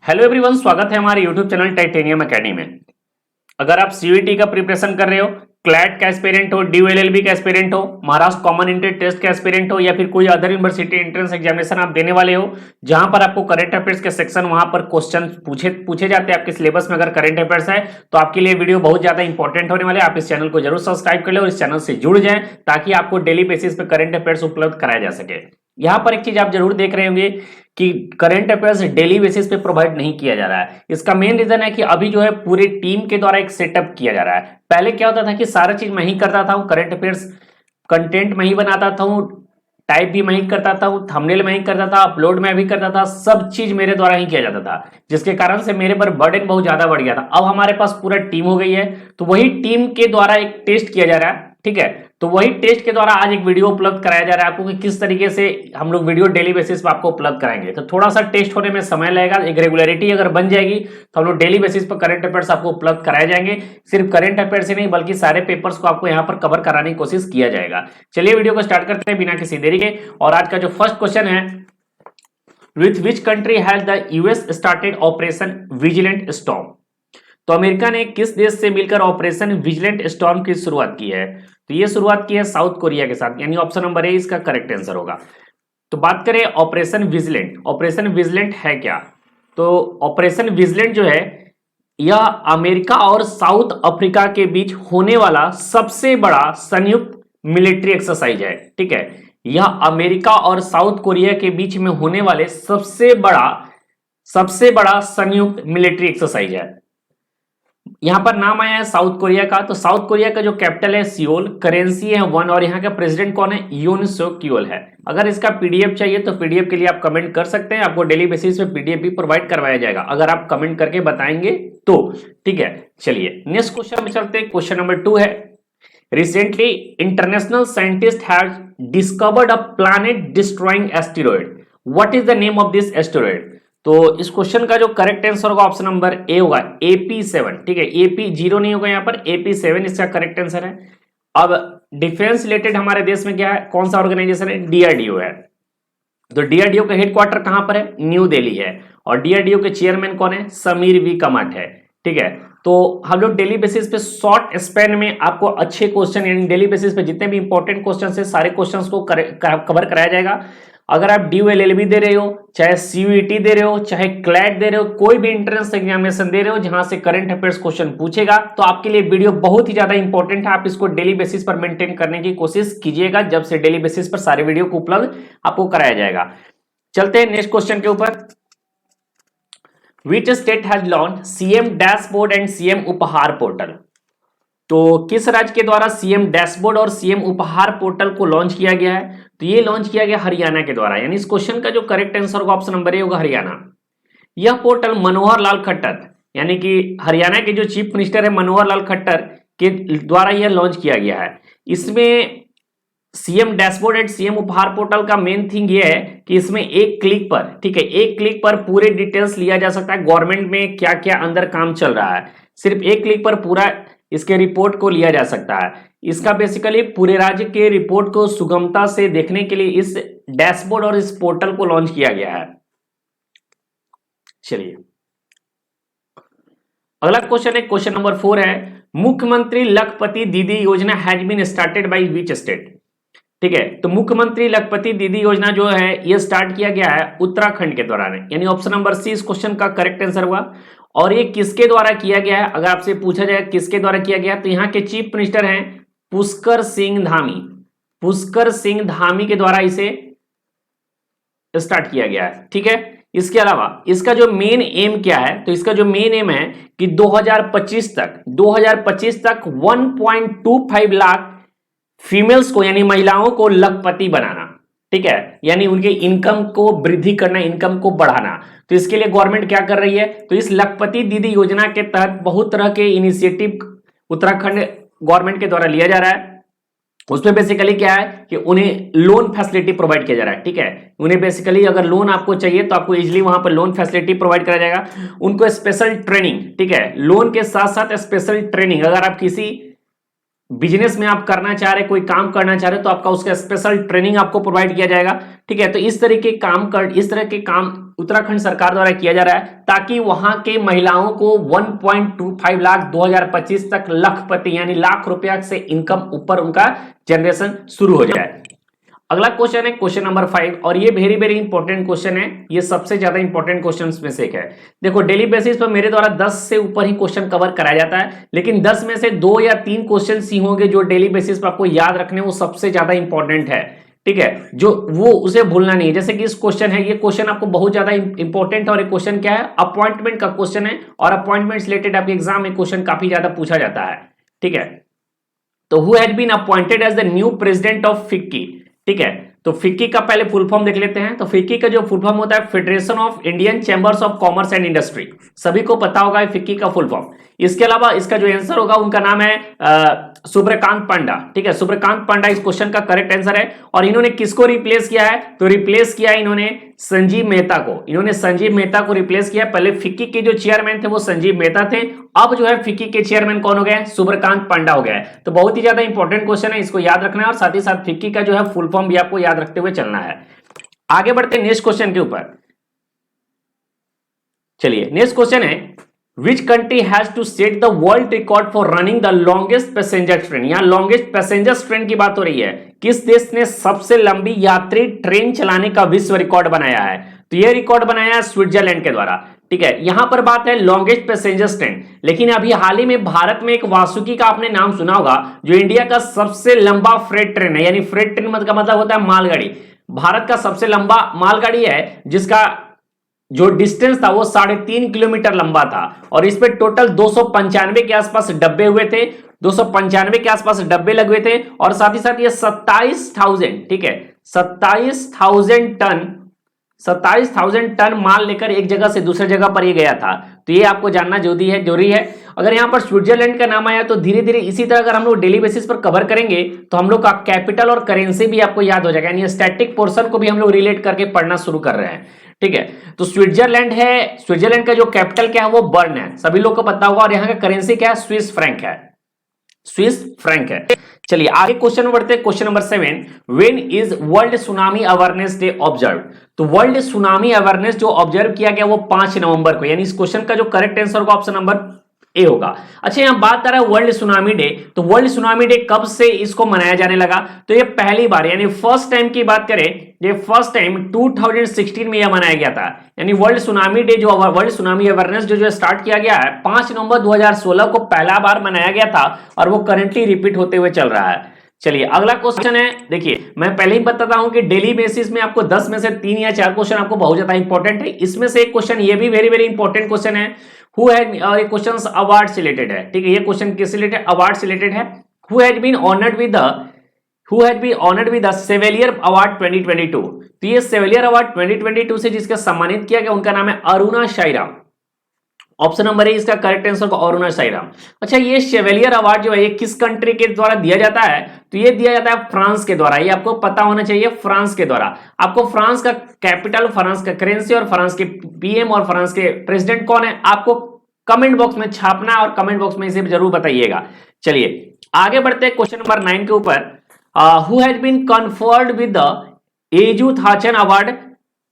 Hello everyone, स्वागत है हमारे यूट्यूब चैनल टाइटेनियम एकेडमी में। अगर आप सीयूईटी का प्रिपरेशन कर रहे हो, क्लैट का एस्पिरेंट हो, डीयूएलएलबी का एस्पिरेंट हो, महाराष्ट्र कॉमन एंट्री टेस्ट का एस्पिरेंट हो या फिर कोई अदर यूनिवर्सिटी एंट्रेंस एग्जामिनेशन आप देने वाले हो जहां पर आपको करंट अफेयर्स के सेक्शन वहां पर क्वेश्चन पूछे जाते हैं आपके सिलेबस में, अगर करंट अफेयर्स है तो आपके लिए वीडियो बहुत ज्यादा इंपॉर्टेंट होने वाले। आप इस चैनल को जरूर सब्सक्राइब कर ले और इस चैनल से जुड़ जाए ताकि आपको डेली बेसिस पे करंट अफेयर्स उपलब्ध कराया जा सके। यहां पर एक चीज आप जरूर देख रहे होंगे कि करंट अफेयर्स डेली बेसिस पे प्रोवाइड नहीं किया जा रहा है। इसका मेन रीजन है कि अभी जो है पूरी टीम के द्वारा एक सेटअप किया जा रहा है। पहले क्या होता था कि सारा चीज मैं ही करता था, करंट अफेयर्स कंटेंट मैं ही बनाता था, टाइप भी मैं ही करता था, थंबनेल मैं ही करता था, अपलोड मैं भी करता था, सब चीज मेरे द्वारा ही किया जाता था, जिसके कारण से मेरे पर बर्डन बहुत ज्यादा बढ़ गया था। अब हमारे पास पूरा टीम हो गई है, तो वही टीम के द्वारा एक टेस्ट किया जा रहा है, ठीक है। तो वही टेस्ट के द्वारा आज एक वीडियो उपलब्ध कराया जा रहा है आपको कि किस तरीके से हम लोग वीडियो डेली बेसिस पर आपको उपलब्ध कराएंगे। तो थोड़ा सा टेस्ट होने में समय लगेगा, एक रेगुलरिटी अगर बन जाएगी तो हम लोग डेली बेसिस पर करंट अफेयर्स आपको उपलब्ध कराए जाएंगे। सिर्फ करंट अफेयर्स ही नहीं बल्कि सारे पेपर्स को आपको यहाँ पर कवर कराने की कोशिश किया जाएगा। चलिए वीडियो को स्टार्ट करते हैं बिना किसी देरी के। और आज का जो फर्स्ट क्वेश्चन है, with which country has the US started operation vigilant storm. तो अमेरिका ने किस देश से मिलकर ऑपरेशन विजिलेंट स्टॉर्म की शुरुआत की है? तो ये शुरुआत की है साउथ कोरिया के साथ, यानी ऑप्शन नंबर ए इसका करेक्ट आंसर होगा। तो बात करें ऑपरेशन विजिलेंट, ऑपरेशन विजिलेंट है क्या? तो ऑपरेशन विजिलेंट जो है यह अमेरिका और साउथ अफ्रीका के बीच होने वाला सबसे बड़ा संयुक्त मिलिट्री एक्सरसाइज है, ठीक है। यह अमेरिका और साउथ कोरिया के बीच में होने वाले सबसे बड़ा संयुक्त मिलिट्री एक्सरसाइज है। यहां पर नाम आया है साउथ कोरिया का, तो साउथ कोरिया का जो कैपिटल है सियोल, करेंसी है वॉन और यहाँ का प्रेसिडेंट कौन है? यून सुक यूल है। अगर इसका पीडीएफ चाहिए तो पीडीएफ के लिए आप कमेंट कर सकते हैं, आपको डेली बेसिस पे पीडीएफ भी प्रोवाइड करवाया जाएगा अगर आप कमेंट करके बताएंगे तो, ठीक है। चलिए नेक्स्ट क्वेश्चन में चलते हैं। क्वेश्चन नंबर 2 है, recently international scientist have discovered a planet destroying asteroid, what is the name of this asteroid? तो इस क्वेश्चन का जो करेक्ट आंसर होगा ऑप्शन नंबर ए होगा, AP7, ठीक है। AP0 नहीं होगा, यहाँ पर AP7 इसका करेक्ट आंसर है। अब डिफेंस रिलेटेड हमारे देश में क्या है, कौन सा ऑर्गेनाइजेशन है? डीआरडीओ है। तो डीआरडीओ का हेडक्वार्टर कहां पर है? न्यू दिल्ली है। और डीआरडीओ के चेयरमैन कौन है? समीर वी कमट है, ठीक है। तो हम लोग डेली बेसिस पे शॉर्ट स्पैन में आपको अच्छे क्वेश्चन, यानी डेली बेसिस पे जितने भी इंपॉर्टेंट क्वेश्चन है सारे क्वेश्चंस को कवर कराया जाएगा। अगर आप डीयूएलएलबी दे रहे हो, चाहे सीयूईटी दे रहे हो, चाहे क्लैट दे रहे हो, कोई भी एंट्रेंस एग्जामिनेशन दे रहे हो जहां से करंट अफेयर्स क्वेश्चन पूछेगा, तो आपके लिए वीडियो बहुत ही ज्यादा इंपॉर्टेंट है। आप इसको डेली बेसिस पर मेंटेन करने की कोशिश कीजिएगा, जब से डेली बेसिस पर सारे वीडियो को उपलब्ध आपको कराया जाएगा। चलते हैं नेक्स्ट क्वेश्चन के ऊपर। Which state has launch CM dashboard and CM उपहार पोर्टल? तो किस राज्य के द्वारा सीएम डैशबोर्ड और सीएम उपहार पोर्टल को लॉन्च किया गया है? तो ये लॉन्च किया गया हरियाणा के द्वारा, यानी इस क्वेश्चन का जो करेक्ट आंसर होगा ऑप्शन नंबर ए होगा, हरियाणा। यह पोर्टल मनोहर लाल खट्टर, यानी कि हरियाणा के जो चीफ मिनिस्टर है मनोहर लाल खट्टर के द्वारा यह लॉन्च किया गया है। इसमें सीएम डैशबोर्ड एंड सीएम उपहार पोर्टल का मेन थिंग ये है कि इसमें एक क्लिक पर, ठीक है, एक क्लिक पर पूरे डिटेल्स लिया जा सकता है, गवर्नमेंट में क्या क्या अंदर काम चल रहा है, सिर्फ एक क्लिक पर पूरा इसके रिपोर्ट को लिया जा सकता है। इसका बेसिकली पूरे राज्य के रिपोर्ट को सुगमता से देखने के लिए इस डैशबोर्ड और इस पोर्टल को लॉन्च किया गया है। चलिए अगला क्वेश्चन है, क्वेश्चन नंबर 4 है, मुख्यमंत्री Lakhpati Didi Yojana has been started by which state? ठीक है, तो मुख्यमंत्री लखपति दीदी योजना जो है यह स्टार्ट किया गया है उत्तराखंड के दौरान, यानी ऑप्शन नंबर सी इस क्वेश्चन का करेक्ट आंसर हुआ। और ये किसके द्वारा किया गया है? अगर आपसे पूछा जाए किसके द्वारा किया गया, तो यहाँ के चीफ मिनिस्टर हैं पुष्कर सिंह धामी, पुष्कर सिंह धामी के द्वारा इसे स्टार्ट किया गया है, ठीक है। इसके अलावा इसका जो मेन एम क्या है, तो इसका जो मेन एम है कि 2025 तक 1.25 लाख फीमेल्स को, यानी महिलाओं को लखपति बनाना, ठीक है, यानी उनके इनकम को वृद्धि करना, इनकम को बढ़ाना। तो इसके लिए गवर्नमेंट क्या कर रही है, तो इस लखपति दीदी योजना के तहत बहुत तरह के इनिशिएटिव उत्तराखंड गवर्नमेंट के द्वारा लिया जा रहा है। उसमें बेसिकली क्या है कि उन्हें लोन फैसिलिटी प्रोवाइड किया जा रहा है, ठीक है। उन्हें बेसिकली अगर लोन आपको चाहिए तो आपको इजीली वहां पर लोन फैसिलिटी प्रोवाइड कराया जाएगा। उनको स्पेशल ट्रेनिंग, ठीक है, लोन के साथ साथ स्पेशल ट्रेनिंग, अगर आप किसी बिजनेस में आप करना चाह रहे, कोई काम करना चाह रहे, तो आपका उसका स्पेशल ट्रेनिंग आपको प्रोवाइड किया जाएगा। ठीक है, तो इस तरह के काम उत्तराखंड सरकार द्वारा किया जा रहा है ताकि वहां के महिलाओं को 1.25 लाख 2025 तक लखपति यानी लाख रुपया से इनकम ऊपर उनका जनरेशन शुरू हो जाए। अगला क्वेश्चन है क्वेश्चन नंबर 5, और ये वेरी वेरी इंपॉर्टेंट क्वेश्चन है, ये सबसे ज्यादा इंपॉर्टेंट क्वेश्चन में से एक है। देखो डेली बेसिस पर मेरे द्वारा 10 से ऊपर ही क्वेश्चन कवर कराया जाता है, लेकिन 10 में से 2 या 3 क्वेश्चन ही होंगे जो डेली बेसिस पर आपको याद रखने, वो सबसे ज्यादा इंपॉर्टेंट है। ठीक है, जो वो उसे भूलना नहीं है। जैसे कि इस क्वेश्चन है, ये क्वेश्चन आपको बहुत ज्यादा इंपॉर्टेंट है, और एक क्वेश्चन क्या है, अपॉइंटमेंट का क्वेश्चन है, और अपॉइंटमेंट रिलेटेड आपके एग्जाम में क्वेश्चन काफी ज्यादा पूछा जाता है। ठीक है, तो who had been appointed as the new president of FICCI. ठीक है, तो फिक्की का पहले फुल फॉर्म देख लेते हैं। तो फिक्की का जो फुल फॉर्म होता है federation of Indian chambers of commerce and industry, सभी को पता होगा फिक्की का फुल फॉर्म। इसके अलावा इसका जो आंसर होगा उनका नाम है सुब्रकांत पांडा। ठीक है, सुब्रकांत पांडा इस क्वेश्चन का करेक्ट आंसर है। और इन्होंने किसको रिप्लेस किया है, तो रिप्लेस किया इन्होंने संजीव मेहता को। इन्होंने संजीव मेहता को रिप्लेस किया। पहले फिक्की के जो चेयरमैन थे वो संजीव मेहता थे, अब जो है फिक्की के चेयरमैन कौन हो गए, सुब्रकांत पांडा हो गया है। तो बहुत ही ज्यादा इंपॉर्टेंट क्वेश्चन है, इसको याद रखना है, और साथ ही साथ फिक्की का जो है फुल फॉर्म भी आपको याद रखते हुए चलना है। आगे बढ़ते हैं नेक्स्ट क्वेश्चन के ऊपर। चलिए नेक्स्ट क्वेश्चन है, Which country has to set the world record for running the longest passenger train? यहां longest passenger train की बात हो रही है। किस देश ने सबसे लंबी यात्री ट्रेन चलाने का विश्व रिकॉर्ड बनाया है? तो यह रिकॉर्ड बनाया है स्विट्जरलैंड के द्वारा। ठीक है, यहां पर बात है लॉन्गेस्ट पैसेंजर ट्रेन, लेकिन अभी हाल ही में भारत में एक वासुकी का आपने नाम सुना होगा, जो इंडिया का सबसे लंबा फ्रेट ट्रेन है, यानी फ्रेट ट्रेन का मतलब होता है मालगाड़ी। भारत का सबसे लंबा मालगाड़ी है, जिसका जो डिस्टेंस था वो 3.5 किलोमीटर लंबा था, और इस पे टोटल 295 के आसपास डब्बे हुए थे, 295 के आसपास डब्बे लगे हुए थे, और साथ ही साथ ये 27,000, ठीक है 27,000 टन माल लेकर एक जगह से दूसरी जगह पर ये गया था। तो ये आपको जानना जरूरी है। अगर यहाँ पर स्विट्जरलैंड का नाम आया तो धीरे धीरे इसी तरह अगर हम लोग डेली बेसिस पर कवर करेंगे तो हम लोग का कैपिटल और करेंसी भी आपको याद हो जाएगा, यानी स्टैटिक पोर्शन को भी हम लोग रिलेट करके पढ़ना शुरू कर रहे हैं। ठीक है, तो स्विट्जरलैंड है, स्विट्जरलैंड का जो कैपिटल क्या है वो बर्न है, सभी लोग को पता होगा, और यहाँ का करेंसी क्या है, स्विस फ्रैंक है, स्विस फ्रैंक है। चलिए आगे क्वेश्चन बढ़ते हैं, question number 7, when is world tsunami awareness day observe? तो वर्ल्ड सुनामी अवेयरनेस जो ऑब्जर्व किया गया वो 5 नवंबर को, यानी इस क्वेश्चन का जो करेक्ट आंसर होगा ऑप्शन नंबर ए होगा। अच्छा यहां बात आ रहा है वर्ल्ड सुनामी डे, तो वर्ल्ड सुनामी डे कब से इसको मनाया जाने लगा? तो ये पहली बार यानी फर्स्ट टाइम की बात करें, ये फर्स्ट टाइम 2016 में यह मनाया गया था, यानी वर्ल्ड सुनामी डे जो वर्ल्ड सुनामी अवेयरनेस जो स्टार्ट किया गया है 5 नवंबर 2016 को पहला बार मनाया गया था, और वो करंटली रिपीट होते हुए चल रहा है। चलिए अगला क्वेश्चन है, देखिए मैं पहले ही बताता हूं कि डेली बेसिस में आपको 10 में से 3 या 4 क्वेश्चन आपको बहुत ज्यादा इंपॉर्टेंट है। इसमें से एक क्वेश्चन ये भी वेरी वेरी इंपॉर्टेंट क्वेश्चन है, हु हैड, और ये क्वेश्चन अवार्ड से रिलेटेड है। ठीक है, ये क्वेश्चन किस रिलेटेड, अवार्ड से रिलेटेड है। Who had been honoured with the chevalier award 2022? तो ये सेवेलियर अवार्ड 2022 से जिसका सम्मानित किया गया उनका नाम है Aruna Sairam. Option number A इसका करेक्ट आंसर को अरुणा साईराम। अच्छा ये शेवेलियर अवार्ड जो है ये किस कंट्री के द्वारा दिया जाता है? तो ये दिया जाता है फ्रांस के द्वारा, ये आपको पता होना चाहिए, फ्रांस के द्वारा। आपको फ्रांस का कैपिटल, फ्रांस का करेंसी और फ्रांस के पीएम और फ्रांस के प्रेसिडेंट कौन है आपको कमेंट बॉक्स में छापना और कमेंट बॉक्स में इसे जरूर बताइएगा। चलिए आगे बढ़ते हैं क्वेश्चन नंबर 9 के ऊपर, who has been conferred with the Ezhuthachan award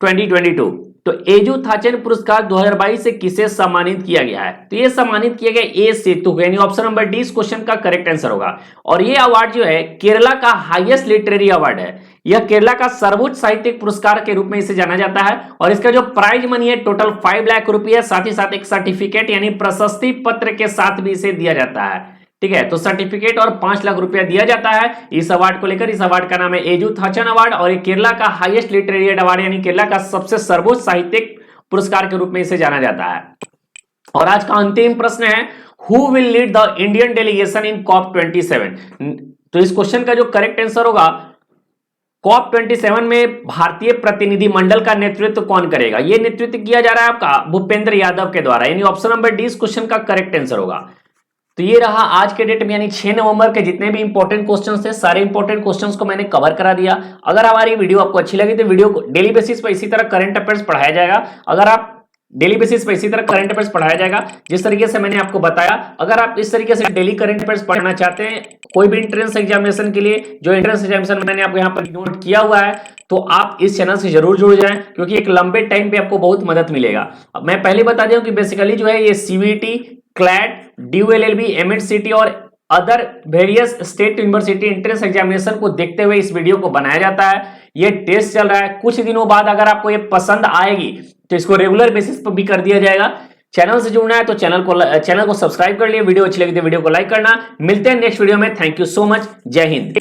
2022? तो एजू थाचन पुरस्कार 2022 से किसे सम्मानित किया गया है? तो ये सम्मानित किया गया ए सेतु को, यानी ऑप्शन नंबर डी इस क्वेश्चन का करेक्ट आंसर होगा। और ये अवार्ड जो है केरला का हाईएस्ट लिटरेरी अवार्ड है, यह केरला का सर्वोच्च साहित्यिक पुरस्कार के रूप में इसे जाना जाता है, और इसका जो प्राइज मनी है टोटल 5 लाख रुपये, साथ ही साथ एक सर्टिफिकेट यानी प्रशस्ति पत्र के साथ भी इसे दिया जाता है। ठीक है, तो सर्टिफिकेट और 5 लाख रुपया दिया जाता है इस अवार्ड को लेकर। इस अवार्ड का नाम है एजू थाचन अवार्ड, और ये केरला का हाईएस्ट लिटरेरी अवार्ड यानी केरला का सबसे सर्वोच्च साहित्यिक पुरस्कार के रूप में इसे जाना जाता है। और आज का अंतिम प्रश्न है, who will lead the Indian delegation in COP27? तो इस क्वेश्चन का जो करेक्ट आंसर होगा, COP27 में भारतीय प्रतिनिधि मंडल का नेतृत्व कौन करेगा? यह नेतृत्व किया जा रहा है आपका भूपेंद्र यादव के द्वारा, यानी ऑप्शन नंबर डी इस क्वेश्चन का करेक्ट आंसर होगा। तो ये रहा आज के डेट में, यानी 6 नवंबर के जितने भी इंपॉर्टेंट क्वेश्चंस थे सारे इंपॉर्टेंट क्वेश्चंस को मैंने कवर करा दिया। अगर हमारी वीडियो आपको अच्छी लगी तो वीडियो को डेली बेसिस पर इसी तरह करंट अफेयर्स पढ़ाया जाएगा। अगर आप डेली बेसिस पे इसी तरह करंट अफेयर्स पढ़ाया जाएगा जिस तरीके से मैंने आपको बताया। अगर आप इस तरीके से डेली करंट अफेयर्स पढ़ना चाहते हैं कोई भी एंट्रेंस एग्जामिनेशन के लिए, जो एंट्रेंस एग्जामिनेशन मैंने आपको यहाँ पर नोट किया हुआ है, तो आप इस चैनल से जरूर जुड़ जाएं क्योंकि एक लंबे टाइम पे आपको बहुत मदद मिलेगा। अब मैं पहले बता दूं कि बेसिकली जो है ये सीवीटी, क्लैट, ड्यूएलएलबी, एमएचसीटी और other various state university entrance examination को देखते हुए इस वीडियो को बनाया जाता है। ये टेस्ट चल रहा है, कुछ दिनों बाद अगर आपको ये पसंद आएगी तो इसको रेगुलर बेसिस पर भी कर दिया जाएगा। चैनल से जुड़ना है तो चैनल को सब्सक्राइब कर लिया, वीडियो अच्छी लगी तो वीडियो को लाइक करना। मिलते हैं नेक्स्ट वीडियो में। Thank you so much. जय हिंद।